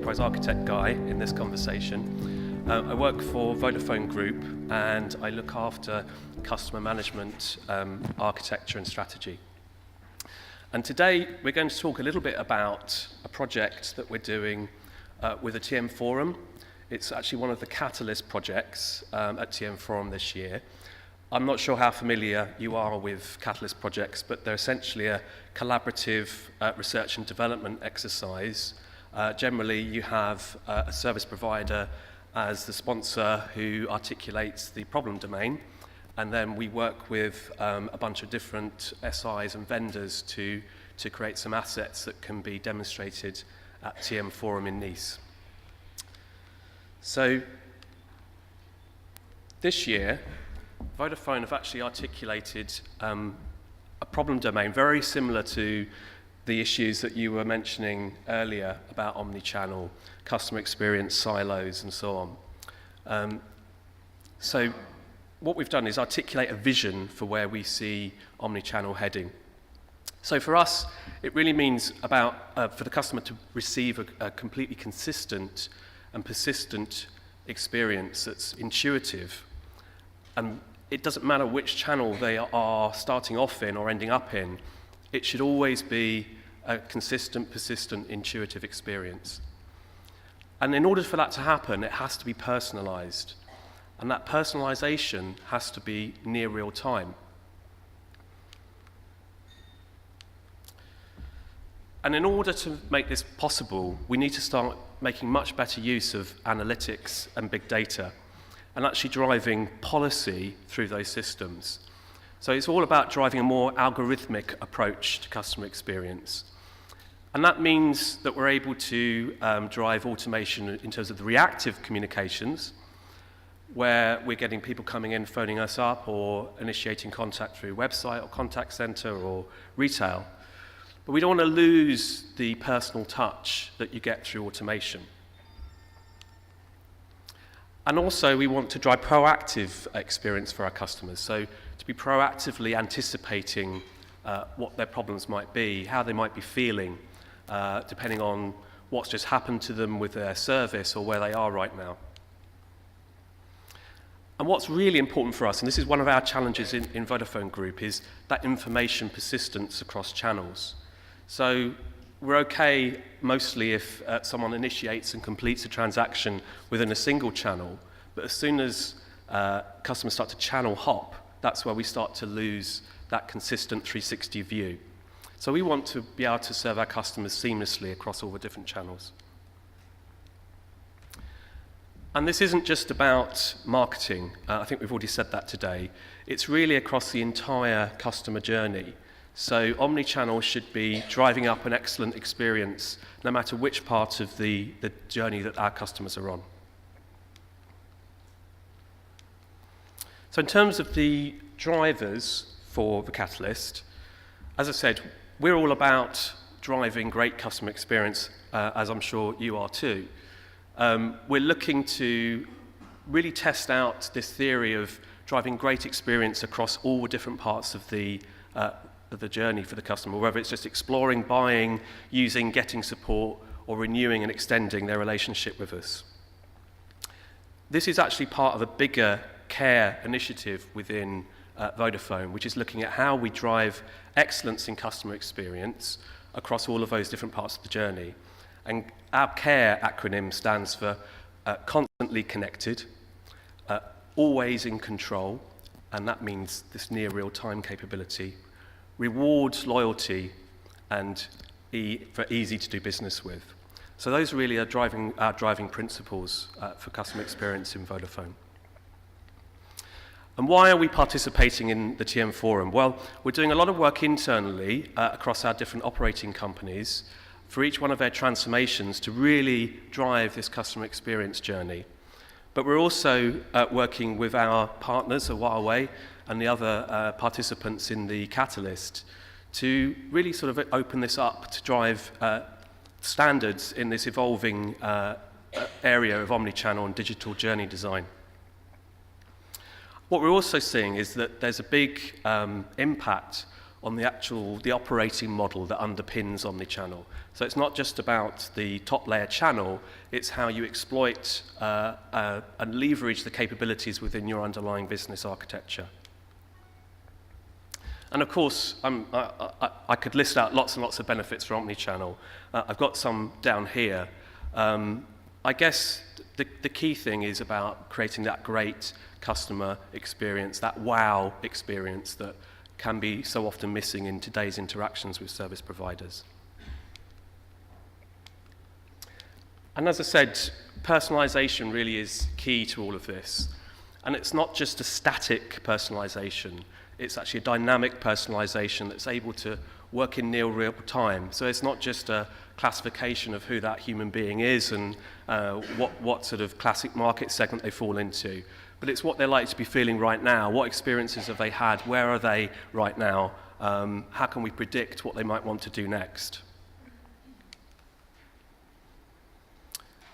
enterprise architect guy in this conversation. I work for Vodafone Group and I look after customer management, architecture and strategy. And today we're going to talk a little bit about a project that we're doing with a TM Forum. It's actually one of the Catalyst projects at TM Forum this year. I'm not sure how familiar you are with Catalyst projects, but they're essentially a collaborative research and development exercise. Generally, you have a service provider as the sponsor who articulates the problem domain, and then we work with a bunch of different SIs and vendors to create some assets that can be demonstrated at TM Forum in Nice. So this year, Vodafone have actually articulated a problem domain very similar to the issues that you were mentioning earlier about omnichannel, customer experience silos, and so on. So what we've done is articulate a vision for where we see omnichannel heading. So for us, it really means about for the customer to receive a completely consistent and persistent experience that's intuitive. And it doesn't matter which channel they are starting off in or ending up in, it should always be a consistent, persistent, intuitive experience. And in order for that to happen, it has to be personalized. And that personalization has to be near real time. And in order to make this possible, we need to start making much better use of analytics and big data, and actually driving policy through those systems. So it's all about driving a more algorithmic approach to customer experience. And that means that we're able to drive automation in terms of the reactive communications, where we're getting people coming in, phoning us up, or initiating contact through website or contact center or retail. But we don't want to lose the personal touch that you get through automation. And also, we want to drive proactive experience for our customers. So to be proactively anticipating what their problems might be, how they might be feeling, depending on what's just happened to them with their service or where they are right now. And what's really important for us, and this is one of our challenges in Vodafone Group, is that information persistence across channels. So we're okay mostly if someone initiates and completes a transaction within a single channel, but as soon as customers start to channel hop, that's where we start to lose that consistent 360 view. So we want to be able to serve our customers seamlessly across all the different channels. And this isn't just about marketing. I think we've already said that today. It's really across the entire customer journey. So omnichannel should be driving up an excellent experience no matter which part of the journey that our customers are on. So in terms of the drivers for the Catalyst, as I said, we're all about driving great customer experience, as I'm sure you are too. We're looking to really test out this theory of driving great experience across all the different parts of the journey for the customer, whether it's just exploring, buying, using, getting support, or renewing and extending their relationship with us. This is actually part of a bigger care initiative within Vodafone, which is looking at how we drive excellence in customer experience across all of those different parts of the journey. And our CARE acronym stands for constantly connected, always in control, and that means this near real-time capability, rewards loyalty, and for easy to do business with. So those really are our driving principles for customer experience in Vodafone. And why are we participating in the TM Forum? Well, we're doing a lot of work internally across our different operating companies for each one of their transformations to really drive this customer experience journey. But we're also working with our partners at Huawei and the other participants in the Catalyst to really sort of open this up to drive standards in this evolving area of omnichannel and digital journey design. What we're also seeing is that there's a big impact on the operating model that underpins omnichannel. So it's not just about the top layer channel, it's how you exploit and leverage the capabilities within your underlying business architecture. And of course, I could list out lots and lots of benefits for omnichannel. I've got some down here. I guess the key thing is about creating that great customer experience, that wow experience that can be so often missing in today's interactions with service providers. And as I said, personalization really is key to all of this. And it's not just a static personalization, it's actually a dynamic personalization that's able to work in near real time. So it's not just a classification of who that human being is and what sort of classic market segment they fall into, but it's what they're likely to be feeling right now. What experiences have they had? Where are they right now? How can we predict what they might want to do next?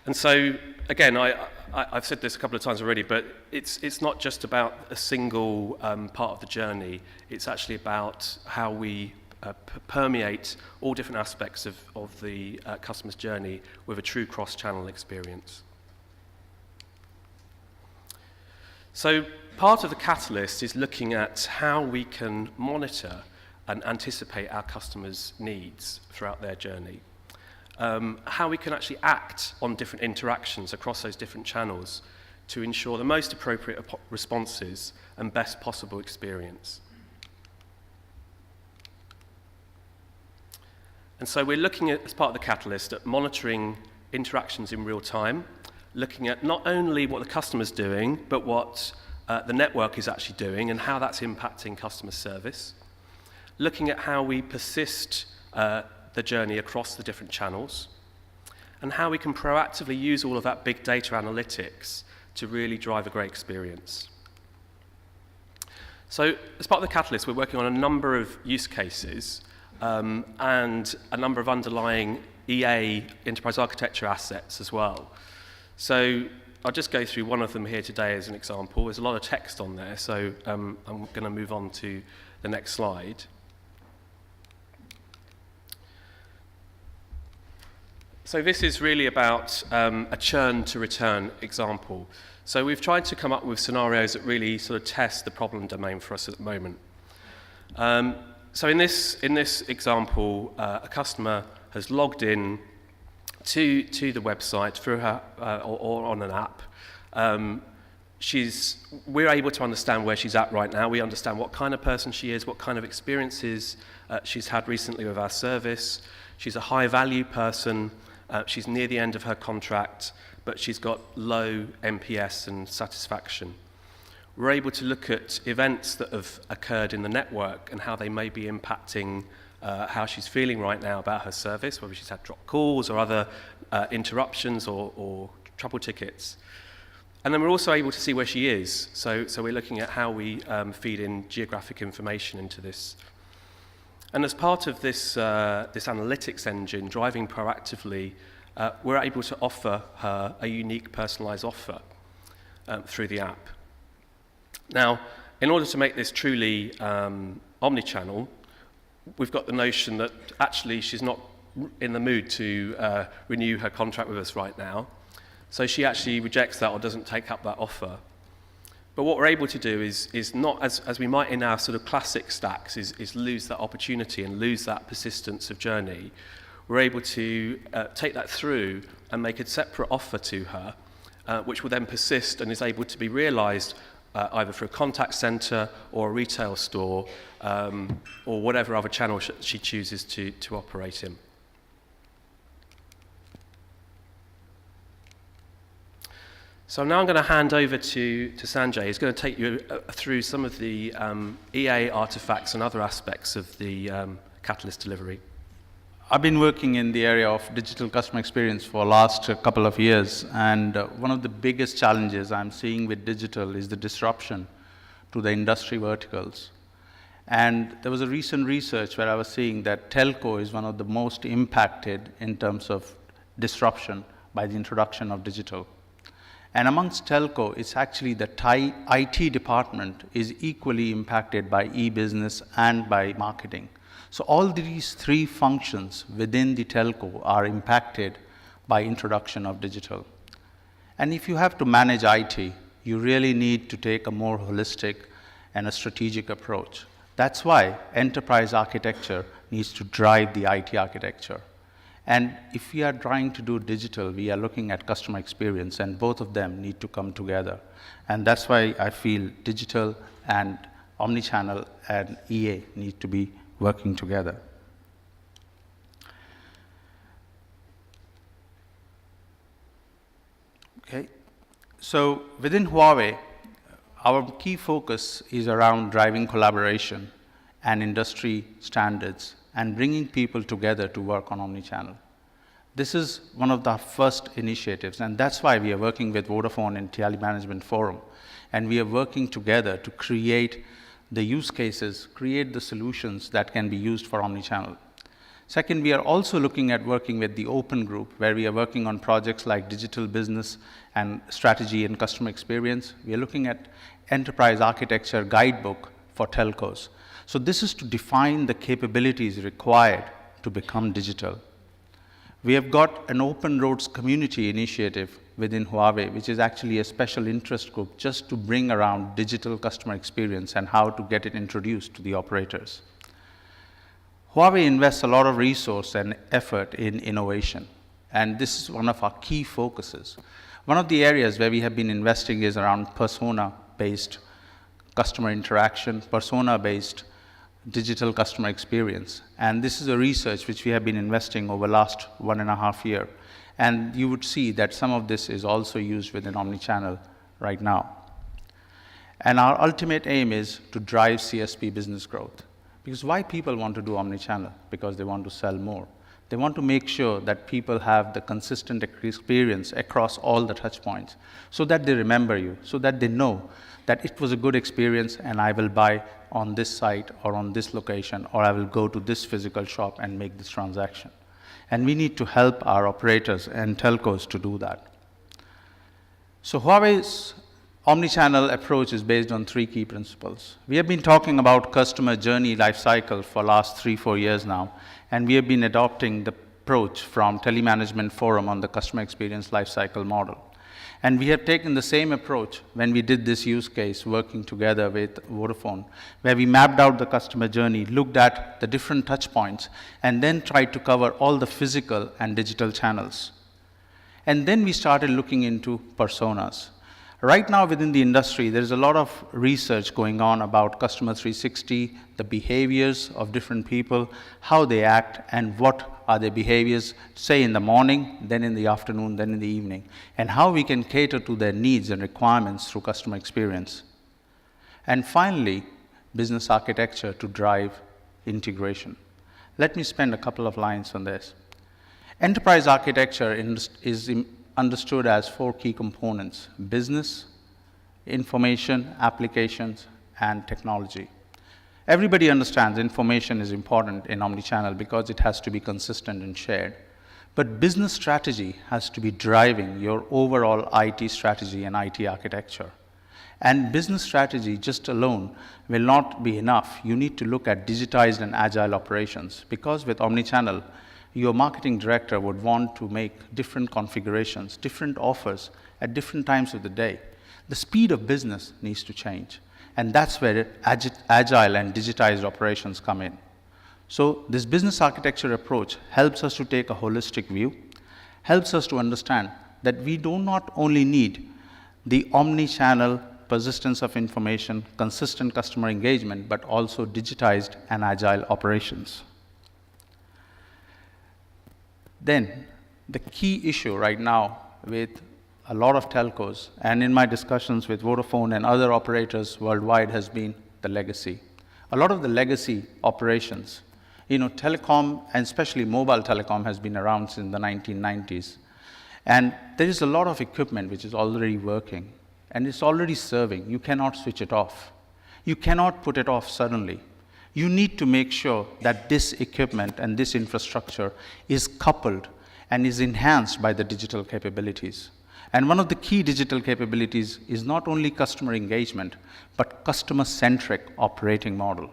And so, again, I've said this a couple of times already, but it's not just about a single part of the journey. It's actually about how we permeate all different aspects of the customer's journey with a true cross-channel experience. So part of the catalyst is looking at how we can monitor and anticipate our customers' needs throughout their journey. How we can actually act on different interactions across those different channels to ensure the most appropriate responses and best possible experience. And so we're looking at, as part of the catalyst, at monitoring interactions in real time, looking at not only what the customer's doing, but what the network is actually doing and how that's impacting customer service, looking at how we persist the journey across the different channels, and how we can proactively use all of that big data analytics to really drive a great experience. So as part of the catalyst, we're working on a number of use cases and a number of underlying EA, enterprise architecture assets as well. So I'll just go through one of them here today as an example. There's a lot of text on there, so I'm going to move on to the next slide. So this is really about a churn to return example. So we've tried to come up with scenarios that really sort of test the problem domain for us at the moment. So in this example, a customer has logged in to the website through her or on an app. We're able to understand where she's at right now. We understand what kind of person she is, what kind of experiences she's had recently with our service. She's a high-value person. She's near the end of her contract, but she's got low NPS and satisfaction. We're able to look at events that have occurred in the network and how they may be impacting how she's feeling right now about her service, whether she's had dropped calls or other interruptions or trouble tickets. And then we're also able to see where she is. So we're looking at how we feed in geographic information into this. And as part of this analytics engine driving proactively, we're able to offer her a unique personalized offer through the app. Now, in order to make this truly omnichannel, we've got the notion that actually she's not in the mood to renew her contract with us right now. So she actually rejects that or doesn't take up that offer. But what we're able to do is not, as we might in our sort of classic stacks, is lose that opportunity and lose that persistence of journey. We're able to take that through and make a separate offer to her, which will then persist and is able to be realized either through a contact center or a retail store or whatever other channel she chooses to operate in. So now I'm going to hand over to Sanjay. He's going to take you through some of the EA artifacts and other aspects of the Catalyst delivery. I've been working in the area of digital customer experience for the last couple of years, and one of the biggest challenges I'm seeing with digital is the disruption to the industry verticals. And there was a recent research where I was seeing that telco is one of the most impacted in terms of disruption by the introduction of digital. And amongst telco, it's actually the IT department is equally impacted by e-business and by marketing. So all these three functions within the telco are impacted by introduction of digital. And if you have to manage IT, you really need to take a more holistic and a strategic approach. That's why enterprise architecture needs to drive the IT architecture. And if we are trying to do digital, we are looking at customer experience, and both of them need to come together. And that's why I feel digital and omnichannel and EA need to be working together. Okay, so within Huawei, our key focus is around driving collaboration and industry standards and bringing people together to work on omnichannel. This is one of the first initiatives, and that's why we are working with Vodafone and Tele Management Forum, and we are working together to create the use cases, create the solutions that can be used for omnichannel. Second, we are also looking at working with the Open Group, where we are working on projects like digital business and strategy and customer experience. We are looking at enterprise architecture guidebook for telcos. So this is to define the capabilities required to become digital. We have got an Open Roads community initiative within Huawei, which is actually a special interest group just to bring around digital customer experience and how to get it introduced to the operators. Huawei invests a lot of resource and effort in innovation, and this is one of our key focuses. One of the areas where we have been investing is around persona-based customer interaction, persona-based digital customer experience. And this is a research which we have been investing over the last 1.5 years. And you would see that some of this is also used within omnichannel right now. And our ultimate aim is to drive CSP business growth. Because why people want to do omnichannel? Because they want to sell more. They want to make sure that people have the consistent experience across all the touch points so that they remember you, so that they know that it was a good experience and I will buy on this site or on this location, or I will go to this physical shop and make this transaction. And we need to help our operators and telcos to do that. So Huawei's omnichannel approach is based on 3 key principles. We have been talking about customer journey lifecycle for the last 3-4 years now, and we have been adopting the approach from Tele Management Forum on the customer experience lifecycle model. And we have taken the same approach when we did this use case working together with Vodafone, where we mapped out the customer journey, looked at the different touch points, and then tried to cover all the physical and digital channels. And then we started looking into personas. Right now within the industry, there's a lot of research going on about Customer 360, the behaviors of different people, how they act, and what are their behaviors, say in the morning, then in the afternoon, then in the evening, and how we can cater to their needs and requirements through customer experience. And finally, business architecture to drive integration. Let me spend a couple of lines on this. Enterprise architecture is understood as 4 key components: business, information, applications, and technology. Everybody understands information is important in omnichannel because it has to be consistent and shared. But business strategy has to be driving your overall IT strategy and IT architecture. And business strategy just alone will not be enough. You need to look at digitized and agile operations, because with omnichannel, your marketing director would want to make different configurations, different offers at different times of the day. The speed of business needs to change. And that's where agile and digitized operations come in. So this business architecture approach helps us to take a holistic view, helps us to understand that we do not only need the omni-channel persistence of information, consistent customer engagement, but also digitized and agile operations. Then, the key issue right now with a lot of telcos, and in my discussions with Vodafone and other operators worldwide, has been the legacy. A lot of the legacy operations, telecom, and especially mobile telecom, has been around since the 1990s. And there is a lot of equipment which is already working, and it's already serving. You cannot switch it off. You cannot put it off suddenly. You need to make sure that this equipment and this infrastructure is coupled and is enhanced by the digital capabilities. And one of the key digital capabilities is not only customer engagement, but customer-centric operating model.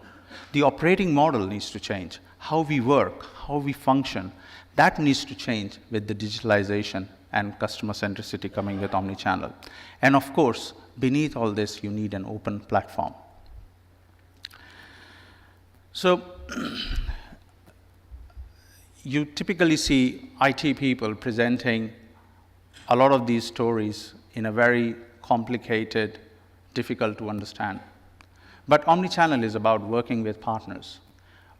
The operating model needs to change. How we work, how we function, that needs to change with the digitalization and customer centricity coming with omnichannel. And of course, beneath all this, you need an open platform. So, you typically see IT people presenting a lot of these stories in a very complicated, difficult to understand. But omnichannel is about working with partners,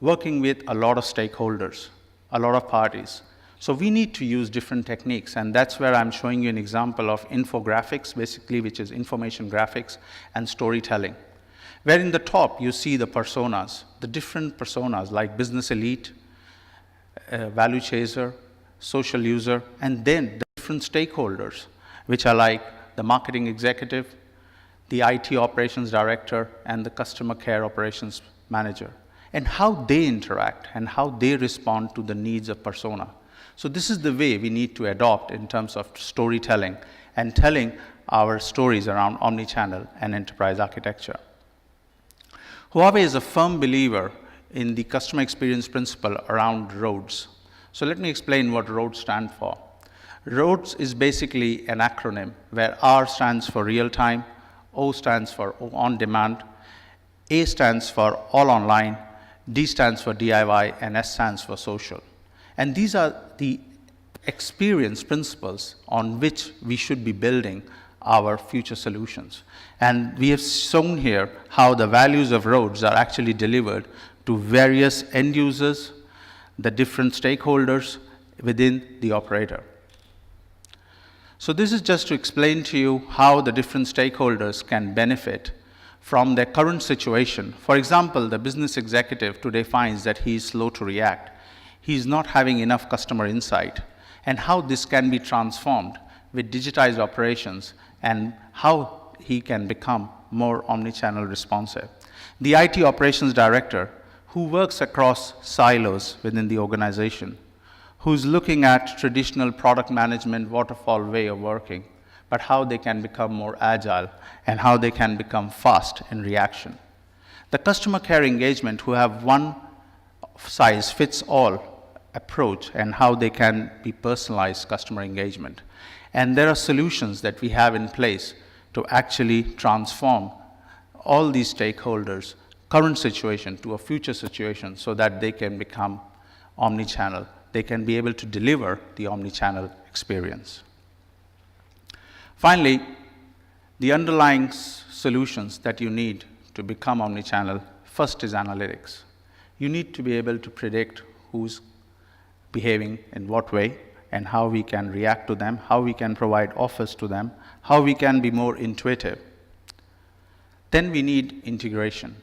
working with a lot of stakeholders, a lot of parties. So we need to use different techniques, and that's where I'm showing you an example of infographics, basically, which is information graphics and storytelling. Where in the top, you see the personas, the different personas like business elite, value chaser, social user, and then the different stakeholders, which are like the marketing executive, the IT operations director, and the customer care operations manager, and how they interact and how they respond to the needs of persona. So this is the way we need to adopt in terms of storytelling and telling our stories around omnichannel and enterprise architecture. Huawei is a firm believer in the customer experience principle around ROADS. So let me explain what ROADS stand for. ROADS is basically an acronym where R stands for real time, O stands for on demand, A stands for all online, D stands for DIY, and S stands for social. And these are the experience principles on which we should be building our future solutions. And we have shown here how the values of ROADS are actually delivered to various end users, the different stakeholders within the operator. So this is just to explain to you how the different stakeholders can benefit from their current situation. For example, the business executive today finds that he is slow to react. He is not having enough customer insight, and how this can be transformed with digitized operations and how he can become more omnichannel responsive. The IT operations director, who works across silos within the organization, who's looking at traditional product management waterfall way of working, but how they can become more agile and how they can become fast in reaction. The customer care engagement, who have one size fits all approach and how they can be personalized customer engagement. And there are solutions that we have in place to actually transform all these stakeholders' current situation to a future situation so that they can become omnichannel. They can be able to deliver the omnichannel experience. Finally, the underlying solutions that you need to become omnichannel, first is analytics. You need to be able to predict who's behaving in what way and how we can react to them, how we can provide offers to them, how we can be more intuitive. Then we need integration.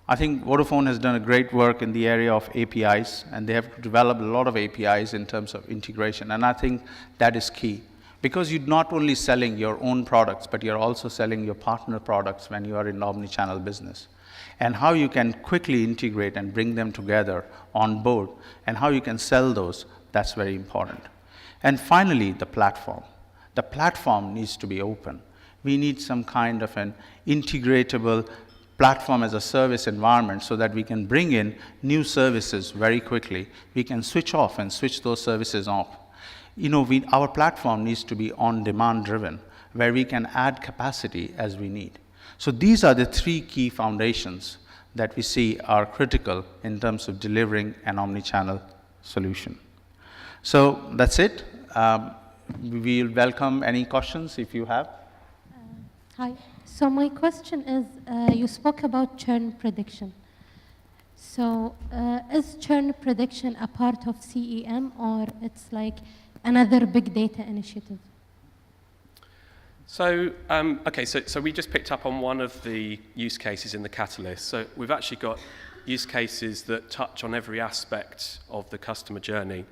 I think Vodafone has done a great work in the area of APIs, and they have developed a lot of APIs in terms of integration, and I think that is key. Because you're not only selling your own products, but you're also selling your partner products when you are in omnichannel business. And how you can quickly integrate and bring them together on board, and how you can sell those, that's very important. And finally, the platform. The platform needs to be open. We need some kind of an integratable platform as a service environment so that we can bring in new services very quickly. We can switch off and switch those services off. You know, our platform needs to be on-demand driven, where we can add capacity as we need. So these are the three key foundations that we see are critical in terms of delivering an omnichannel solution. So that's it. We'll welcome any questions if you have. Hi. So my question is, you spoke about churn prediction. So is churn prediction a part of CEM, or it's like another big data initiative? So, so we just picked up on one of the use cases in the Catalyst. So we've actually got use cases that touch on every aspect of the customer journey.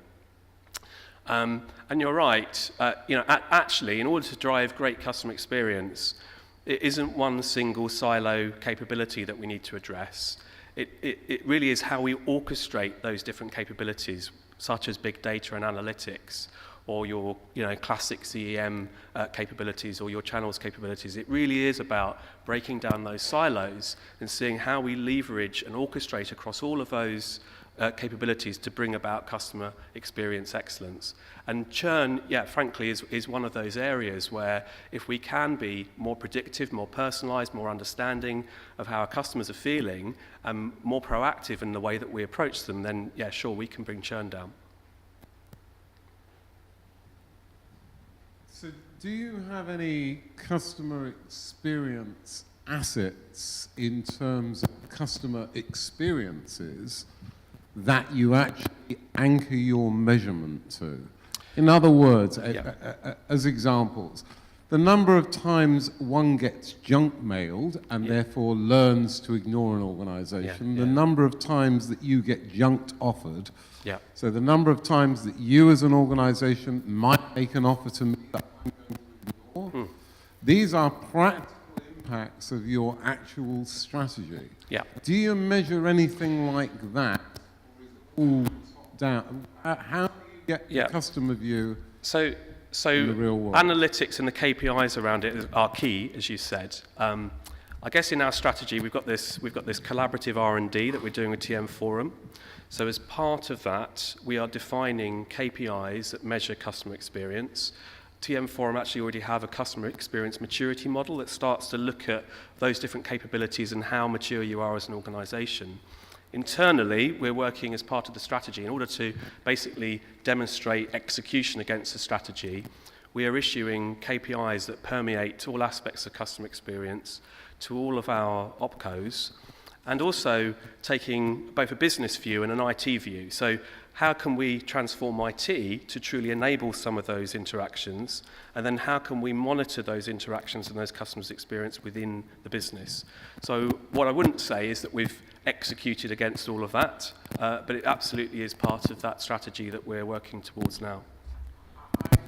And you're right, actually, in order to drive great customer experience, it isn't one single silo capability that we need to address. It really is how we orchestrate those different capabilities, such as big data and analytics, or your classic CEM capabilities or your channels capabilities. It really is about breaking down those silos and seeing how we leverage and orchestrate across all of those capabilities to bring about customer experience excellence. And churn, frankly, is one of those areas where if we can be more predictive, more personalized, more understanding of how our customers are feeling, and more proactive in the way that we approach them, then sure, we can bring churn down. So do you have any customer experience assets in terms of customer experiences that you actually anchor your measurement to? In other words, as examples, the number of times one gets junk mailed and therefore learns to ignore an organization, the number of times that you get junked offered, so the number of times that you as an organization might make an offer to me that I'm going to ignore, these are practical impacts of your actual strategy. Do you measure anything like that? All top down. How do you get the customer view in the real world? Analytics and the KPIs around it are key, as you said. I guess in our strategy we've got this collaborative R&D that we're doing with TM Forum. So as part of that, we are defining KPIs that measure customer experience. TM Forum actually already have a customer experience maturity model that starts to look at those different capabilities and how mature you are as an organization. Internally, we're working as part of the strategy in order to basically demonstrate execution against the strategy. We are issuing KPIs that permeate all aspects of customer experience to all of our opcos, and also taking both a business view and an IT view. So how can we transform IT to truly enable some of those interactions, and then how can we monitor those interactions and those customers' experience within the business? So what I wouldn't say is that we've executed against all of that, but it absolutely is part of that strategy that we're working towards now. I get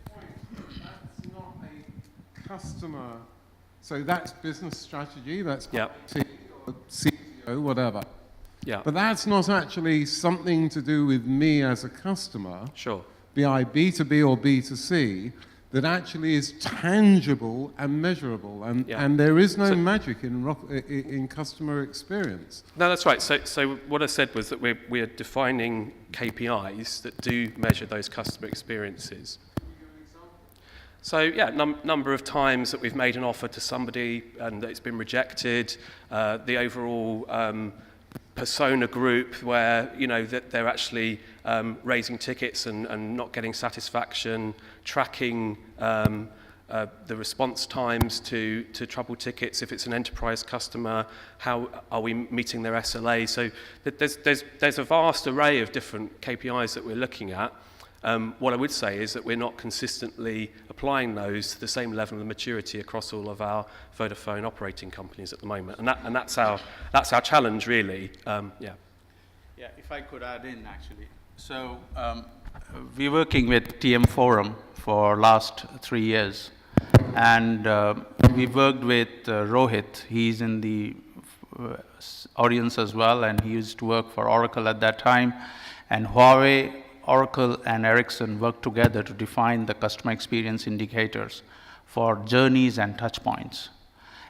the point. That's not a customer, so that's business strategy, that's IT or CTO, whatever. But that's not actually something to do with me as a customer, be I B2B or B2C, that actually is tangible and measurable, and there is no magic in customer experience. No, that's right. So what I said was that we are defining KPIs that do measure those customer experiences. Can you give an example? So number of times that we've made an offer to somebody and that it's been rejected, the overall persona group where that they're actually raising tickets and not getting satisfaction, tracking the response times to trouble tickets. If it's an enterprise customer, how are we meeting their SLA? So there's a vast array of different KPIs that we're looking at. What I would say is that we're not consistently applying those to the same level of maturity across all of our Vodafone operating companies at the moment, and that's our challenge, really. If I could add in, actually. So we're working with TM Forum for last 3 years, and we worked with Rohit. He's in the audience as well, and he used to work for Oracle at that time, and Huawei, Oracle and Ericsson worked together to define the customer experience indicators for journeys and touch points.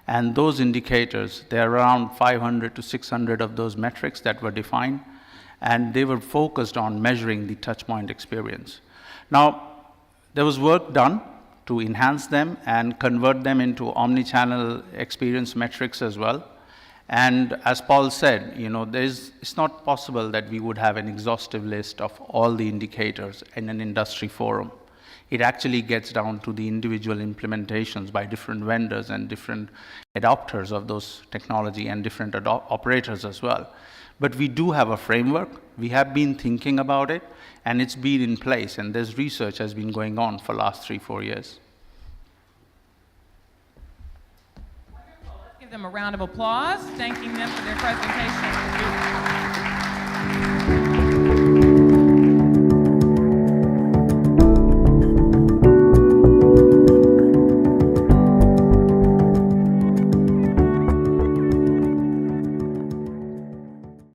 And those indicators, there are around 500 to 600 of those metrics that were defined, and they were focused on measuring the touch point experience. Now, there was work done to enhance them and convert them into omni-channel experience metrics as well. And as Paul said, it's not possible that we would have an exhaustive list of all the indicators in an industry forum. It actually gets down to the individual implementations by different vendors and different adopters of those technology and different operators as well. But we do have a framework. We have been thinking about it, and it's been in place, and this research has been going on for the last 3-4 years. Give them a round of applause, thanking them for their presentation.